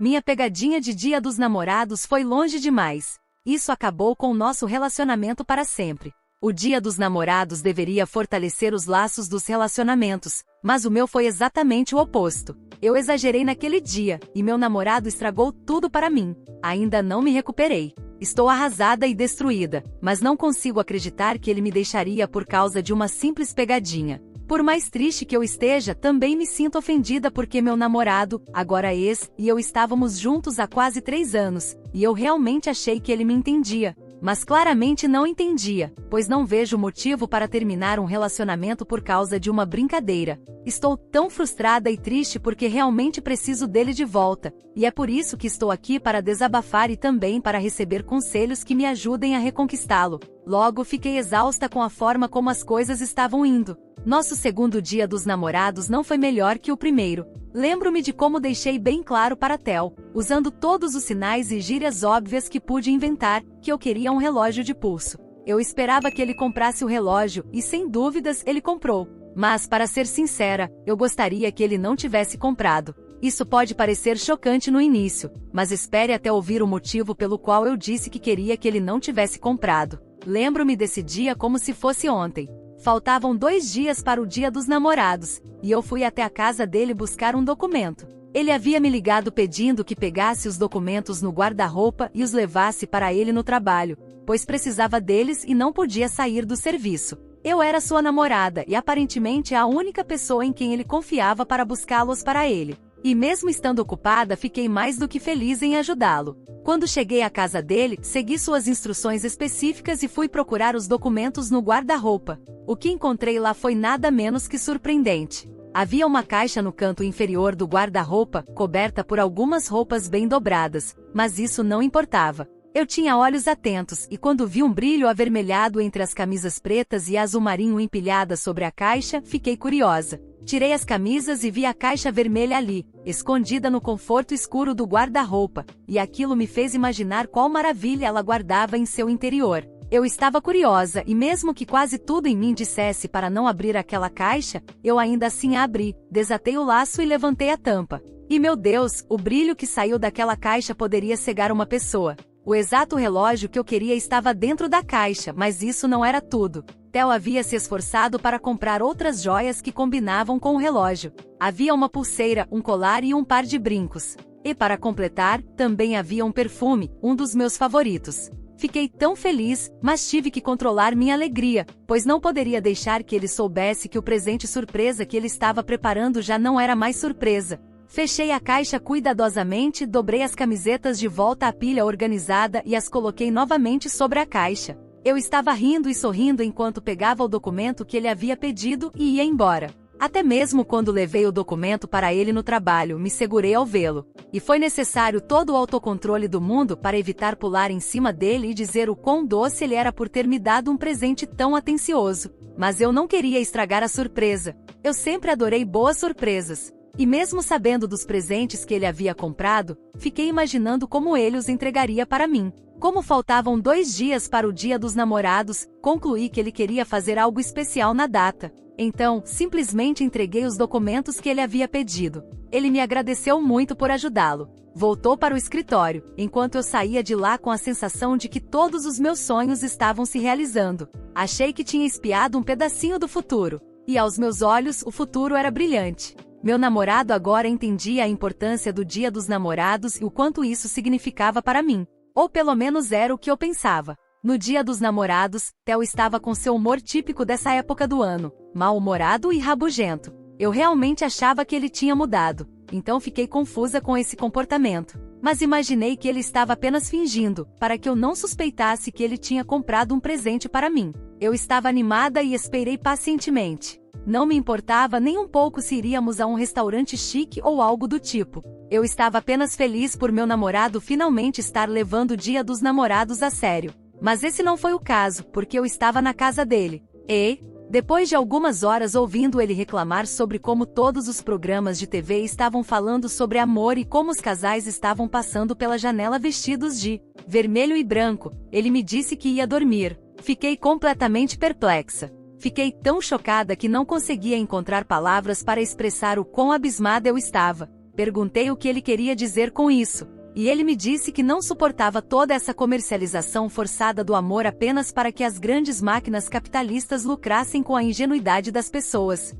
Minha pegadinha de Dia dos Namorados foi longe demais. Isso acabou com o nosso relacionamento para sempre. O Dia dos Namorados deveria fortalecer os laços dos relacionamentos, mas o meu foi exatamente o oposto. Eu exagerei naquele dia, e meu namorado estragou tudo para mim. Ainda não me recuperei. Estou arrasada e destruída, mas não consigo acreditar que ele me deixaria por causa de uma simples pegadinha. Por mais triste que eu esteja, também me sinto ofendida porque meu namorado, agora ex, e eu estávamos juntos há quase 3 anos, e eu realmente achei que ele me entendia. Mas claramente não entendia, pois não vejo motivo para terminar um relacionamento por causa de uma brincadeira. Estou tão frustrada e triste porque realmente preciso dele de volta, e é por isso que estou aqui para desabafar e também para receber conselhos que me ajudem a reconquistá-lo. Logo, fiquei exausta com a forma como as coisas estavam indo. Nosso segundo Dia dos Namorados não foi melhor que o primeiro. Lembro-me de como deixei bem claro para Theo, usando todos os sinais e gírias óbvias que pude inventar, que eu queria um relógio de pulso. Eu esperava que ele comprasse o relógio e, sem dúvidas, ele comprou. Mas, para ser sincera, eu gostaria que ele não tivesse comprado. Isso pode parecer chocante no início, mas espere até ouvir o motivo pelo qual eu disse que queria que ele não tivesse comprado. Lembro-me desse dia como se fosse ontem. Faltavam 2 dias para o Dia dos Namorados, e eu fui até a casa dele buscar um documento. Ele havia me ligado pedindo que pegasse os documentos no guarda-roupa e os levasse para ele no trabalho, pois precisava deles e não podia sair do serviço. Eu era sua namorada e aparentemente a única pessoa em quem ele confiava para buscá-los para ele. E mesmo estando ocupada, fiquei mais do que feliz em ajudá-lo. Quando cheguei à casa dele, segui suas instruções específicas e fui procurar os documentos no guarda-roupa. O que encontrei lá foi nada menos que surpreendente. Havia uma caixa no canto inferior do guarda-roupa, coberta por algumas roupas bem dobradas, mas isso não importava. Eu tinha olhos atentos e quando vi um brilho avermelhado entre as camisas pretas e azul marinho empilhadas sobre a caixa, fiquei curiosa. Tirei as camisas e vi a caixa vermelha ali, escondida no conforto escuro do guarda-roupa, e aquilo me fez imaginar qual maravilha ela guardava em seu interior. Eu estava curiosa e mesmo que quase tudo em mim dissesse para não abrir aquela caixa, eu ainda assim a abri, desatei o laço e levantei a tampa. E meu Deus, o brilho que saiu daquela caixa poderia cegar uma pessoa. O exato relógio que eu queria estava dentro da caixa, mas isso não era tudo. Theo havia se esforçado para comprar outras joias que combinavam com o relógio. Havia uma pulseira, um colar e um par de brincos. E para completar, também havia um perfume, um dos meus favoritos. Fiquei tão feliz, mas tive que controlar minha alegria, pois não poderia deixar que ele soubesse que o presente surpresa que ele estava preparando já não era mais surpresa. Fechei a caixa cuidadosamente, dobrei as camisetas de volta à pilha organizada e as coloquei novamente sobre a caixa. Eu estava rindo e sorrindo enquanto pegava o documento que ele havia pedido e ia embora. Até mesmo quando levei o documento para ele no trabalho, me segurei ao vê-lo. E foi necessário todo o autocontrole do mundo para evitar pular em cima dele e dizer o quão doce ele era por ter me dado um presente tão atencioso. Mas eu não queria estragar a surpresa. Eu sempre adorei boas surpresas. E mesmo sabendo dos presentes que ele havia comprado, fiquei imaginando como ele os entregaria para mim. Como faltavam 2 dias para o Dia dos Namorados, concluí que ele queria fazer algo especial na data. Então, simplesmente entreguei os documentos que ele havia pedido. Ele me agradeceu muito por ajudá-lo. Voltou para o escritório, enquanto eu saía de lá com a sensação de que todos os meus sonhos estavam se realizando. Achei que tinha espiado um pedacinho do futuro. E aos meus olhos, o futuro era brilhante. Meu namorado agora entendia a importância do Dia dos Namorados e o quanto isso significava para mim. Ou pelo menos era o que eu pensava. No Dia dos Namorados, Theo estava com seu humor típico dessa época do ano, mal-humorado e rabugento. Eu realmente achava que ele tinha mudado, então fiquei confusa com esse comportamento. Mas imaginei que ele estava apenas fingindo, para que eu não suspeitasse que ele tinha comprado um presente para mim. Eu estava animada e esperei pacientemente. Não me importava nem um pouco se iríamos a um restaurante chique ou algo do tipo. Eu estava apenas feliz por meu namorado finalmente estar levando o Dia dos Namorados a sério. Mas esse não foi o caso, porque eu estava na casa dele. E, depois de algumas horas ouvindo ele reclamar sobre como todos os programas de TV estavam falando sobre amor e como os casais estavam passando pela janela vestidos de vermelho e branco, ele me disse que ia dormir. Fiquei completamente perplexa. Fiquei tão chocada que não conseguia encontrar palavras para expressar o quão abismada eu estava. Perguntei o que ele queria dizer com isso, e ele me disse que não suportava toda essa comercialização forçada do amor apenas para que as grandes máquinas capitalistas lucrassem com a ingenuidade das pessoas.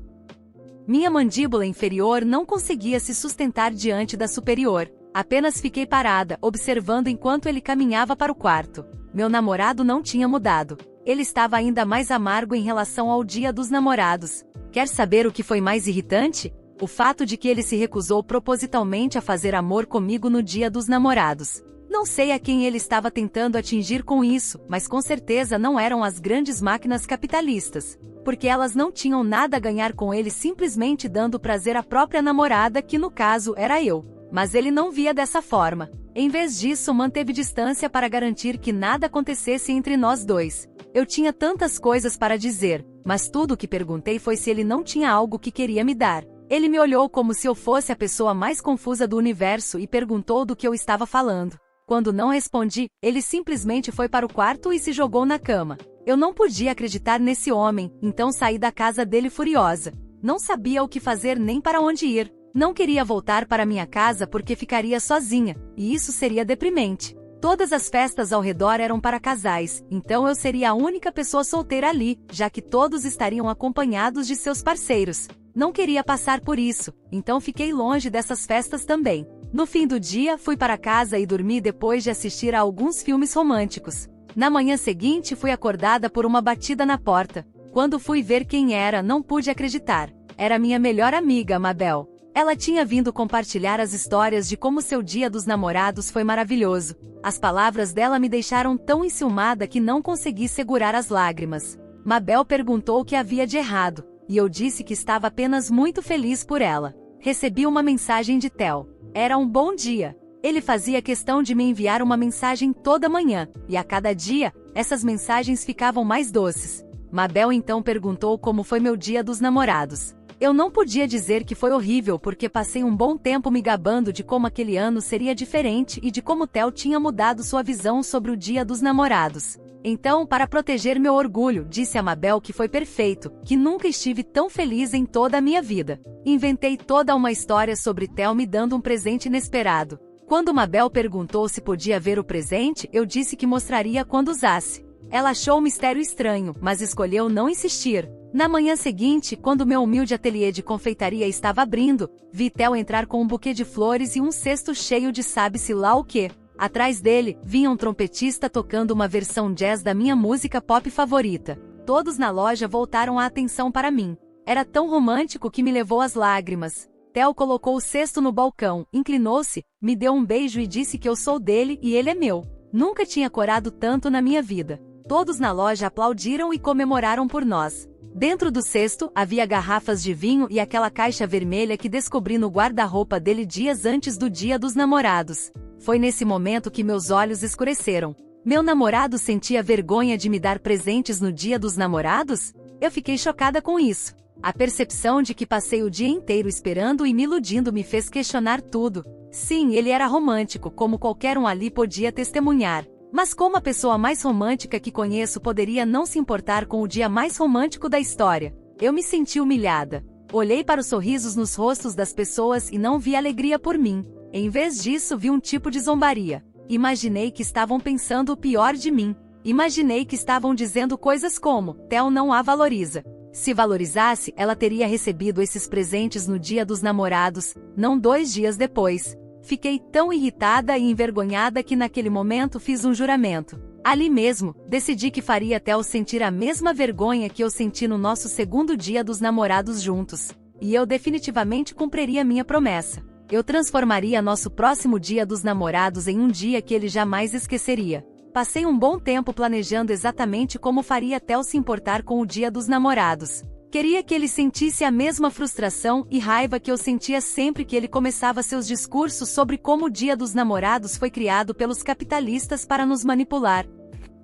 Minha mandíbula inferior não conseguia se sustentar diante da superior. Apenas fiquei parada, observando enquanto ele caminhava para o quarto. Meu namorado não tinha mudado. Ele estava ainda mais amargo em relação ao Dia dos Namorados. Quer saber o que foi mais irritante? O fato de que ele se recusou propositalmente a fazer amor comigo no Dia dos Namorados. Não sei a quem ele estava tentando atingir com isso, mas com certeza não eram as grandes máquinas capitalistas, porque elas não tinham nada a ganhar com ele simplesmente dando prazer à própria namorada, que no caso era eu. Mas ele não via dessa forma. Em vez disso, manteve distância para garantir que nada acontecesse entre nós dois. Eu tinha tantas coisas para dizer, mas tudo o que perguntei foi se ele não tinha algo que queria me dar. Ele me olhou como se eu fosse a pessoa mais confusa do universo e perguntou do que eu estava falando. Quando não respondi, ele simplesmente foi para o quarto e se jogou na cama. Eu não podia acreditar nesse homem, então saí da casa dele furiosa. Não sabia o que fazer nem para onde ir. Não queria voltar para minha casa porque ficaria sozinha, e isso seria deprimente. Todas as festas ao redor eram para casais, então eu seria a única pessoa solteira ali, já que todos estariam acompanhados de seus parceiros. Não queria passar por isso, então fiquei longe dessas festas também. No fim do dia, fui para casa e dormi depois de assistir a alguns filmes românticos. Na manhã seguinte, fui acordada por uma batida na porta. Quando fui ver quem era, não pude acreditar. Era minha melhor amiga, Mabel. Ela tinha vindo compartilhar as histórias de como seu Dia dos Namorados foi maravilhoso. As palavras dela me deixaram tão enciumada que não consegui segurar as lágrimas. Mabel perguntou o que havia de errado, e eu disse que estava apenas muito feliz por ela. Recebi uma mensagem de Theo. Era um bom dia. Ele fazia questão de me enviar uma mensagem toda manhã, e a cada dia, essas mensagens ficavam mais doces. Mabel então perguntou como foi meu Dia dos Namorados. Eu não podia dizer que foi horrível porque passei um bom tempo me gabando de como aquele ano seria diferente e de como Theo tinha mudado sua visão sobre o Dia dos Namorados. Então, para proteger meu orgulho, disse a Mabel que foi perfeito, que nunca estive tão feliz em toda a minha vida. Inventei toda uma história sobre Theo me dando um presente inesperado. Quando Mabel perguntou se podia ver o presente, eu disse que mostraria quando usasse. Ela achou o mistério estranho, mas escolheu não insistir. Na manhã seguinte, quando meu humilde ateliê de confeitaria estava abrindo, vi Theo entrar com um buquê de flores e um cesto cheio de sabe-se lá o quê. Atrás dele, vinha um trompetista tocando uma versão jazz da minha música pop favorita. Todos na loja voltaram a atenção para mim. Era tão romântico que me levou às lágrimas. Theo colocou o cesto no balcão, inclinou-se, me deu um beijo e disse que eu sou dele e ele é meu. Nunca tinha corado tanto na minha vida. Todos na loja aplaudiram e comemoraram por nós. Dentro do cesto, havia garrafas de vinho e aquela caixa vermelha que descobri no guarda-roupa dele dias antes do Dia dos Namorados. Foi nesse momento que meus olhos escureceram. Meu namorado sentia vergonha de me dar presentes no Dia dos Namorados? Eu fiquei chocada com isso. A percepção de que passei o dia inteiro esperando e me iludindo me fez questionar tudo. Sim, ele era romântico, como qualquer um ali podia testemunhar. Mas como a pessoa mais romântica que conheço poderia não se importar com o dia mais romântico da história? Eu me senti humilhada. Olhei para os sorrisos nos rostos das pessoas e não vi alegria por mim. Em vez disso, vi um tipo de zombaria. Imaginei que estavam pensando o pior de mim. Imaginei que estavam dizendo coisas como, Theo não a valoriza. Se valorizasse, ela teria recebido esses presentes no Dia dos Namorados, não 2 dias depois. Fiquei tão irritada e envergonhada que naquele momento fiz um juramento. Ali mesmo, decidi que faria Theo sentir a mesma vergonha que eu senti no nosso segundo Dia dos Namorados juntos. E eu definitivamente cumpriria minha promessa. Eu transformaria nosso próximo Dia dos Namorados em um dia que ele jamais esqueceria. Passei um bom tempo planejando exatamente como faria Theo se importar com o Dia dos Namorados. Queria que ele sentisse a mesma frustração e raiva que eu sentia sempre que ele começava seus discursos sobre como o Dia dos Namorados foi criado pelos capitalistas para nos manipular.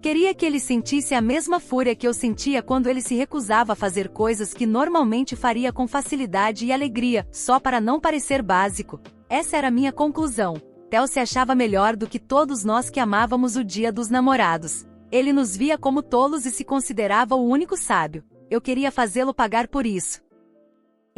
Queria que ele sentisse a mesma fúria que eu sentia quando ele se recusava a fazer coisas que normalmente faria com facilidade e alegria, só para não parecer básico. Essa era minha conclusão. Theo se achava melhor do que todos nós que amávamos o Dia dos Namorados. Ele nos via como tolos e se considerava o único sábio. Eu queria fazê-lo pagar por isso.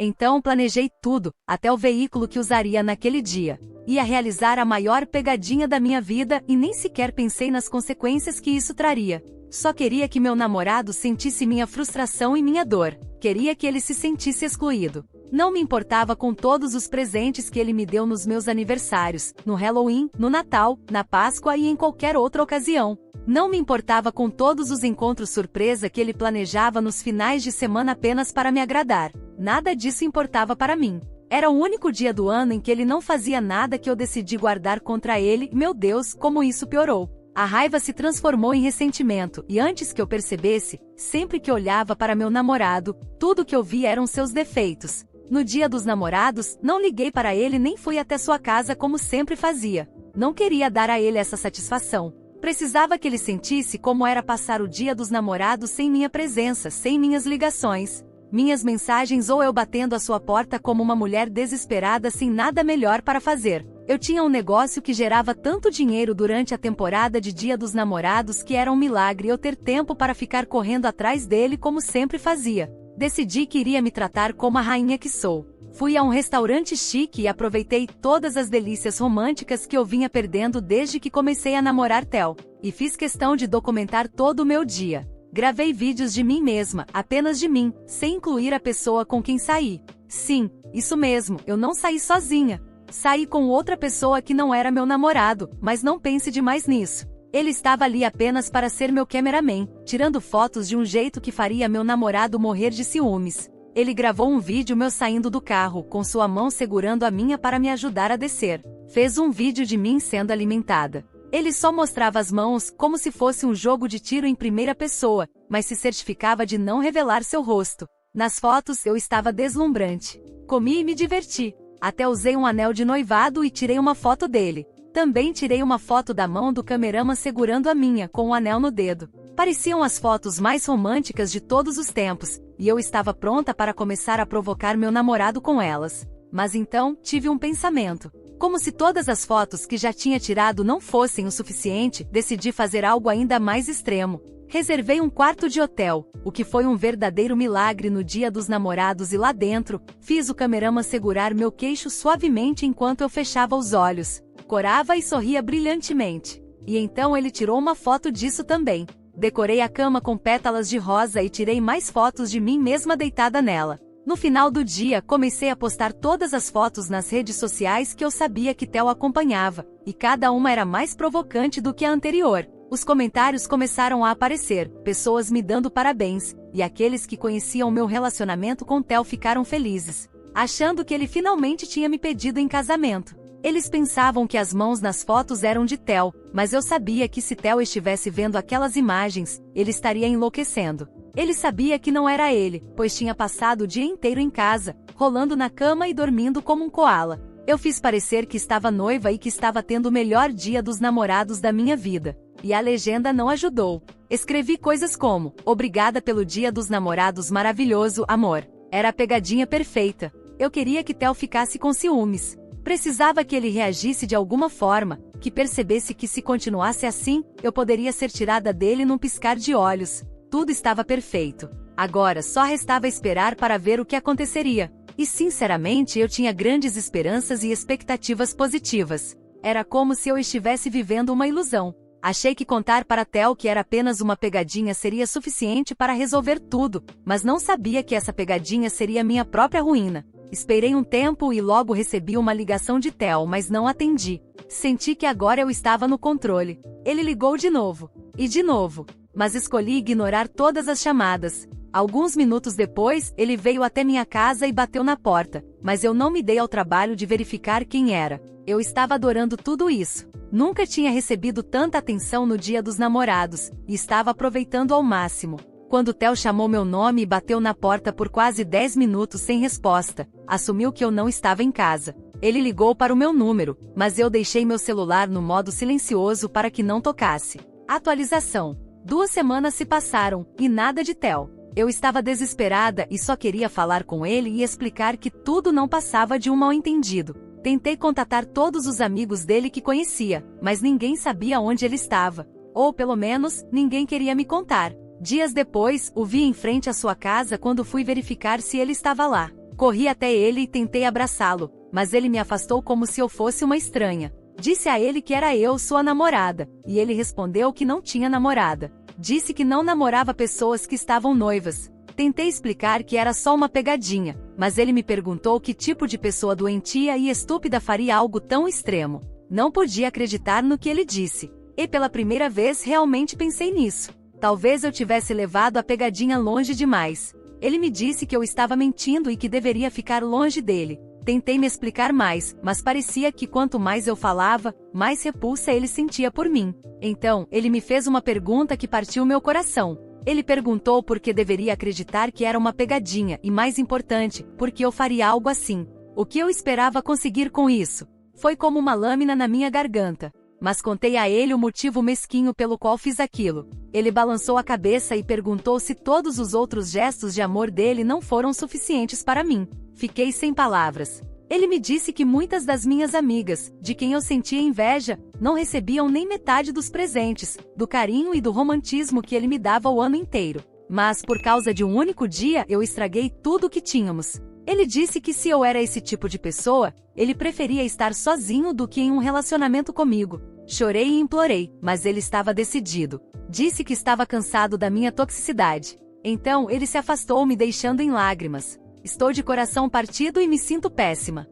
Então planejei tudo, até o veículo que usaria naquele dia. Ia realizar a maior pegadinha da minha vida e nem sequer pensei nas consequências que isso traria. Só queria que meu namorado sentisse minha frustração e minha dor. Queria que ele se sentisse excluído. Não me importava com todos os presentes que ele me deu nos meus aniversários, no Halloween, no Natal, na Páscoa e em qualquer outra ocasião. Não me importava com todos os encontros surpresa que ele planejava nos finais de semana apenas para me agradar. Nada disso importava para mim. Era o único dia do ano em que ele não fazia nada que eu decidi guardar contra ele. Meu Deus, como isso piorou. A raiva se transformou em ressentimento, e antes que eu percebesse, sempre que olhava para meu namorado, tudo que eu via eram seus defeitos. No dia dos namorados, não liguei para ele nem fui até sua casa como sempre fazia. Não queria dar a ele essa satisfação. Precisava que ele sentisse como era passar o dia dos namorados sem minha presença, sem minhas ligações, minhas mensagens ou eu batendo à sua porta como uma mulher desesperada sem nada melhor para fazer. Eu tinha um negócio que gerava tanto dinheiro durante a temporada de Dia dos Namorados que era um milagre eu ter tempo para ficar correndo atrás dele como sempre fazia. Decidi que iria me tratar como a rainha que sou. Fui a um restaurante chique e aproveitei todas as delícias românticas que eu vinha perdendo desde que comecei a namorar Theo. E fiz questão de documentar todo o meu dia. Gravei vídeos de mim mesma, apenas de mim, sem incluir a pessoa com quem saí. Sim, isso mesmo, eu não saí sozinha. Saí com outra pessoa que não era meu namorado, mas não pense demais nisso. Ele estava ali apenas para ser meu cameraman, tirando fotos de um jeito que faria meu namorado morrer de ciúmes. Ele gravou um vídeo meu saindo do carro, com sua mão segurando a minha para me ajudar a descer. Fez um vídeo de mim sendo alimentada. Ele só mostrava as mãos, como se fosse um jogo de tiro em primeira pessoa, mas se certificava de não revelar seu rosto. Nas fotos eu estava deslumbrante. Comi e me diverti. Até usei um anel de noivado e tirei uma foto dele. Também tirei uma foto da mão do cameraman segurando a minha, com o anel no dedo. Pareciam as fotos mais românticas de todos os tempos, e eu estava pronta para começar a provocar meu namorado com elas. Mas então, tive um pensamento. Como se todas as fotos que já tinha tirado não fossem o suficiente, decidi fazer algo ainda mais extremo. Reservei um quarto de hotel, o que foi um verdadeiro milagre no Dia dos Namorados e lá dentro, fiz o cameraman segurar meu queixo suavemente enquanto eu fechava os olhos. Corava e sorria brilhantemente. E então ele tirou uma foto disso também. Decorei a cama com pétalas de rosa e tirei mais fotos de mim mesma deitada nela. No final do dia, comecei a postar todas as fotos nas redes sociais que eu sabia que Theo acompanhava, e cada uma era mais provocante do que a anterior. Os comentários começaram a aparecer, pessoas me dando parabéns, e aqueles que conheciam meu relacionamento com Theo ficaram felizes, achando que ele finalmente tinha me pedido em casamento. Eles pensavam que as mãos nas fotos eram de Theo, mas eu sabia que se Theo estivesse vendo aquelas imagens, ele estaria enlouquecendo. Ele sabia que não era ele, pois tinha passado o dia inteiro em casa, rolando na cama e dormindo como um koala. Eu fiz parecer que estava noiva e que estava tendo o melhor dia dos namorados da minha vida. E a legenda não ajudou. Escrevi coisas como: obrigada pelo Dia dos Namorados maravilhoso, amor. Era a pegadinha perfeita. Eu queria que Theo ficasse com ciúmes. Precisava que ele reagisse de alguma forma, que percebesse que se continuasse assim, eu poderia ser tirada dele num piscar de olhos. Tudo estava perfeito. Agora só restava esperar para ver o que aconteceria. E sinceramente eu tinha grandes esperanças e expectativas positivas. Era como se eu estivesse vivendo uma ilusão. Achei que contar para Theo que era apenas uma pegadinha seria suficiente para resolver tudo, mas não sabia que essa pegadinha seria minha própria ruína. Esperei um tempo e logo recebi uma ligação de Theo, mas não atendi. Senti que agora eu estava no controle. Ele ligou de novo. E de novo. Mas escolhi ignorar todas as chamadas. Alguns minutos depois, ele veio até minha casa e bateu na porta, mas eu não me dei ao trabalho de verificar quem era. Eu estava adorando tudo isso. Nunca tinha recebido tanta atenção no Dia dos Namorados, e estava aproveitando ao máximo. Quando Theo chamou meu nome e bateu na porta por quase 10 minutos sem resposta, assumiu que eu não estava em casa. Ele ligou para o meu número, mas eu deixei meu celular no modo silencioso para que não tocasse. Atualização. 2 semanas se passaram, e nada de Theo. Eu estava desesperada e só queria falar com ele e explicar que tudo não passava de um mal-entendido. Tentei contatar todos os amigos dele que conhecia, mas ninguém sabia onde ele estava. Ou pelo menos, ninguém queria me contar. Dias depois, o vi em frente à sua casa quando fui verificar se ele estava lá. Corri até ele e tentei abraçá-lo, mas ele me afastou como se eu fosse uma estranha. Disse a ele que era eu sua namorada, e ele respondeu que não tinha namorada. Disse que não namorava pessoas que estavam noivas. Tentei explicar que era só uma pegadinha, mas ele me perguntou que tipo de pessoa doentia e estúpida faria algo tão extremo. Não podia acreditar no que ele disse. E pela primeira vez realmente pensei nisso. Talvez eu tivesse levado a pegadinha longe demais. Ele me disse que eu estava mentindo e que deveria ficar longe dele. Tentei me explicar mais, mas parecia que quanto mais eu falava, mais repulsa ele sentia por mim. Então, ele me fez uma pergunta que partiu meu coração. Ele perguntou por que deveria acreditar que era uma pegadinha e, mais importante, por que eu faria algo assim. O que eu esperava conseguir com isso? Foi como uma lâmina na minha garganta. Mas contei a ele o motivo mesquinho pelo qual fiz aquilo. Ele balançou a cabeça e perguntou se todos os outros gestos de amor dele não foram suficientes para mim. Fiquei sem palavras. Ele me disse que muitas das minhas amigas, de quem eu sentia inveja, não recebiam nem metade dos presentes, do carinho e do romantismo que ele me dava o ano inteiro. Mas, por causa de um único dia, eu estraguei tudo o que tínhamos. Ele disse que se eu era esse tipo de pessoa, ele preferia estar sozinho do que em um relacionamento comigo. Chorei e implorei, mas ele estava decidido. Disse que estava cansado da minha toxicidade. Então, ele se afastou, me deixando em lágrimas. Estou de coração partido e me sinto péssima.